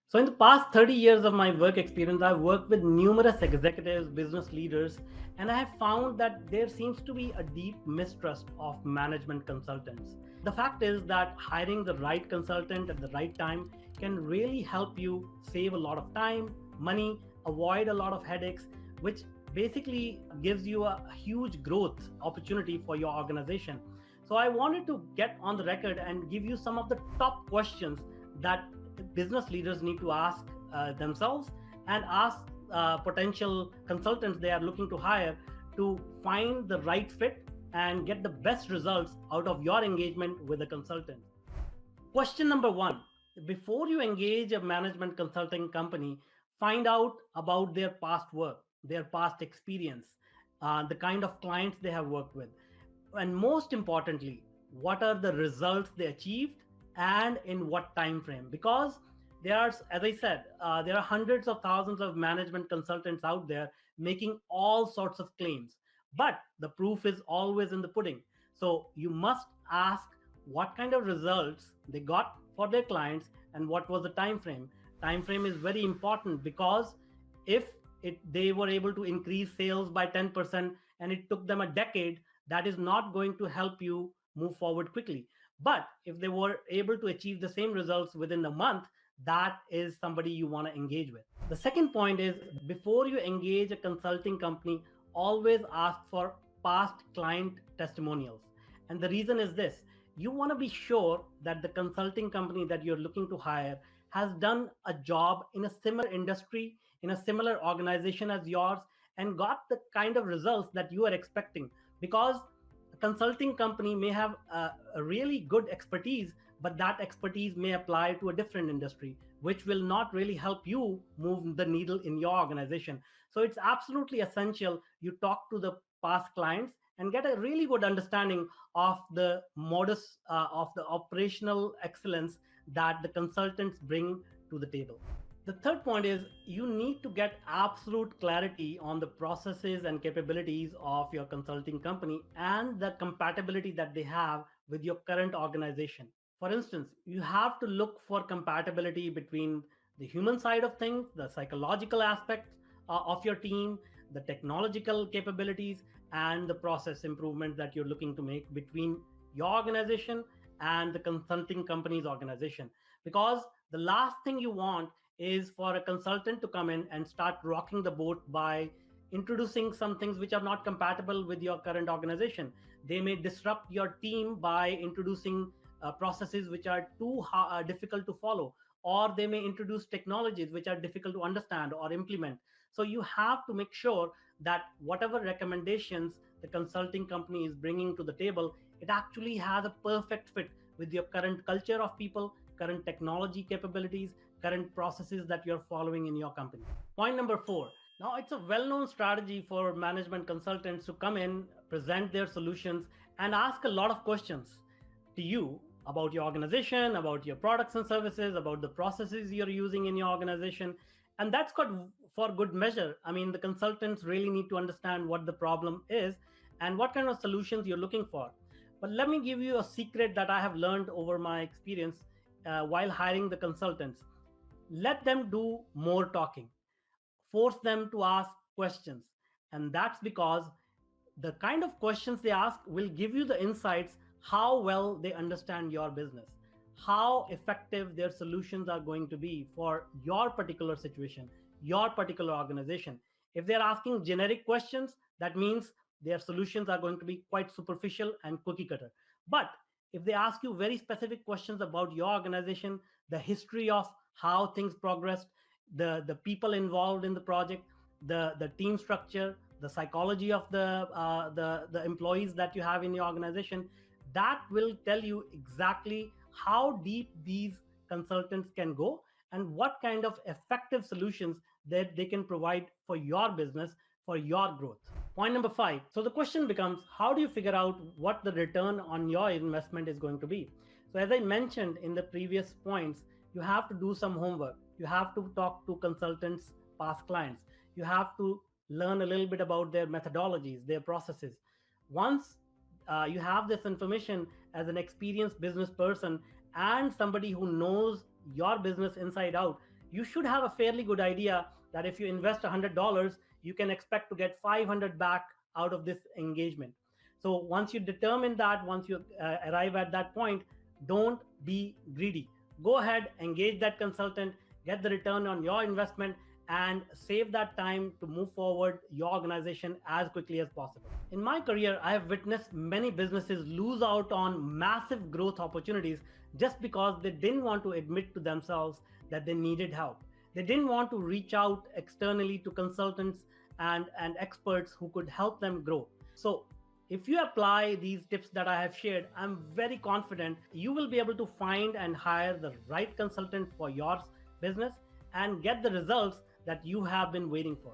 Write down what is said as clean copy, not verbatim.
So, in the past 30 years of my work experience, I've worked with numerous executives, business leaders, and I have found that there seems to be a deep mistrust of management consultants. The fact is that hiring the right consultant at the right time can really help you save a lot of time, money, avoid a lot of headaches, which basically gives you a huge growth opportunity for your organization. So, I wanted to get on the record and give you some of the top questions that business leaders need to ask themselves and ask potential consultants they are looking to hire to find the right fit and get the best results out of your engagement with a consultant. Question number one: before you engage a management consulting company, find out about their past work, their past experience, the kind of clients they have worked with, and most importantly, what are the results they achieved and in what time frame. Because there are, as I said, there are hundreds of thousands of management consultants out there making all sorts of claims, but the proof is always in the pudding. So you must ask what kind of results they got for their clients and what was the time frame. Time frame is very important because if they were able to increase sales by 10% and it took them a decade, that is not going to help you move forward quickly. But if they were able to achieve the same results within a month, that is somebody you want to engage with. The second point is, before you engage a consulting company, always ask for past client testimonials. And the reason is this: you want to be sure that the consulting company that you're looking to hire has done a job in a similar industry, in a similar organization as yours, and got the kind of results that you are expecting. Because a consulting company may have a really good expertise, but that expertise may apply to a different industry, which will not really help you move the needle in your organization. So it's absolutely essential you talk to the past clients and get a really good understanding of the modus of the operational excellence that the consultants bring to the table. The third point is, you need to get absolute clarity on the processes and capabilities of your consulting company and the compatibility that they have with your current organization. For instance, you have to look for compatibility between the human side of things, the psychological aspects of your team, the technological capabilities, and the process improvements that you're looking to make between your organization and the consulting company's organization. Because the last thing you want is for a consultant to come in and start rocking the boat by introducing some things which are not compatible with your current organization. They may disrupt your team by introducing processes which are too difficult to follow, or they may introduce technologies which are difficult to understand or implement. So you have to make sure that whatever recommendations the consulting company is bringing to the table, it actually has a perfect fit with your current culture of people, current technology capabilities, current processes that you're following in your company. Point number four. Now, it's a well known strategy for management consultants to come in, present their solutions, and ask a lot of questions to you about your organization, about your products and services, about the processes you're using in your organization. And that's got for good measure. I mean, the consultants really need to understand what the problem is and what kind of solutions you're looking for. But let me give you a secret that I have learned over my experience while hiring the consultants. Let them do more talking, force them to ask questions. And that's because the kind of questions they ask will give you the insights how well they understand your business, how effective their solutions are going to be for your particular situation, your particular organization. If they're asking generic questions, that means their solutions are going to be quite superficial and cookie cutter. But if they ask you very specific questions about your organization, the history of how things progressed, the people involved in the project, the team structure, the psychology of the employees that you have in your organization, that will tell you exactly how deep these consultants can go and what kind of effective solutions that they can provide for your business, for your growth. Point number five. So the question becomes, how do you figure out what the return on your investment is going to be? So as I mentioned in the previous points, you have to do some homework. You have to talk to consultants, past clients. You have to learn a little bit about their methodologies, their processes. Once you have this information as an experienced business person and somebody who knows your business inside out, you should have a fairly good idea that if you invest $100, you can expect to get 500 back out of this engagement. So once you determine that, once you arrive at that point, don't be greedy. Go ahead, engage that consultant, get the return on your investment, and save that time to move forward your organization as quickly as possible. In my career, I have witnessed many businesses lose out on massive growth opportunities just because they didn't want to admit to themselves that they needed help. They didn't want to reach out externally to consultants and experts who could help them grow. So if you apply these tips that I have shared, I'm very confident you will be able to find and hire the right consultant for your business and get the results that you have been waiting for.